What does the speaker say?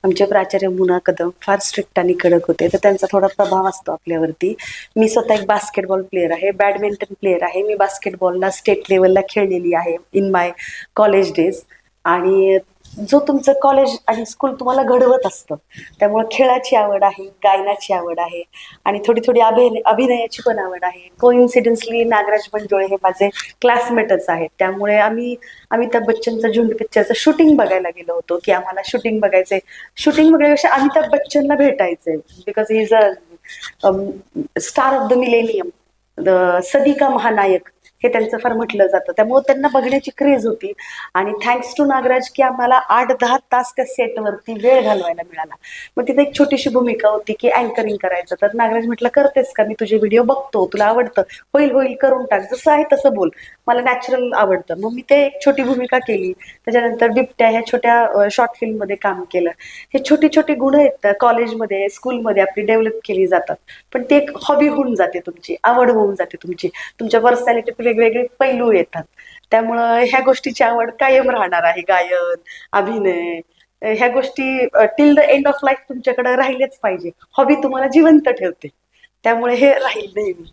आमचे प्राचार्य मुना कदम फार स्ट्रिक्ट आणि कडक होते, तर त्यांचा थोडा प्रभाव असतो आपल्यावरती. मी स्वतः एक बास्केटबॉल प्लेअर आहे, बॅडमिंटन प्लेअर आहे. मी बास्केटबॉलला स्टेट लेवलला खेळलेली आहे इन माय कॉलेज डेज. आणि जो तुमचं कॉलेज आणि स्कूल तुम्हाला घडवत असतं, त्यामुळे खेळाची आवड आहे, गायनाची आवड आहे आणि थोडी थोडी अभिनयाची पण आवड आहे. कोइन्सिडेंटली नागराज मंजुळे हे माझे क्लासमेटच आहेत, त्यामुळे आम्ही अमिताभ बच्चनचं झुंड पिक्चरचं शूटिंग बघायला गेलो होतो, की आम्हाला शूटिंग बघायचंय. शूटिंग बघण्यापेक्षा अमिताभ बच्चनला भेटायचंय, because he is a star of the millennium, the सदी का महानायक हे त्यांचं फार म्हटलं जातं. त्यामुळे त्यांना बघण्याची क्रेज होती. आणि थँक्स टू नागराज की आम्हाला 8-10 तास त्या सेटवरती वेळ घालवायला मिळाला. मग तिथे एक छोटीशी भूमिका होती की अँकरिंग करायचं. तर नागराज म्हटलं, करतेस का, मी तुझे व्हिडिओ बघतो, तुला आवडतं, होईल होईल करून टाक, जसं आहे तसं बोल, मला नॅचरल आवडतं. मग मी ते एक छोटी भूमिका केली. त्याच्यानंतर बिबट्या ह्या छोट्या शॉर्ट फिल्म मध्ये काम केलं. हे छोटे छोटे गुण आहेत कॉलेजमध्ये स्कूलमध्ये आपली डेव्हलप केली जातात, पण ते एक हॉबी होऊन जाते, तुमची आवड होऊन जाते, तुमच्या पर्सनॅलिटीत वेगवेगळे पैलू येतात. त्यामुळं ह्या गोष्टीची आवड कायम राहणार आहे. गायन, अभिनय, ह्या गोष्टी till the end of life तुमच्याकडे राहिलेच पाहिजे. हॉबी तुम्हाला जिवंत ठेवते, त्यामुळे हे राहील नेहमी.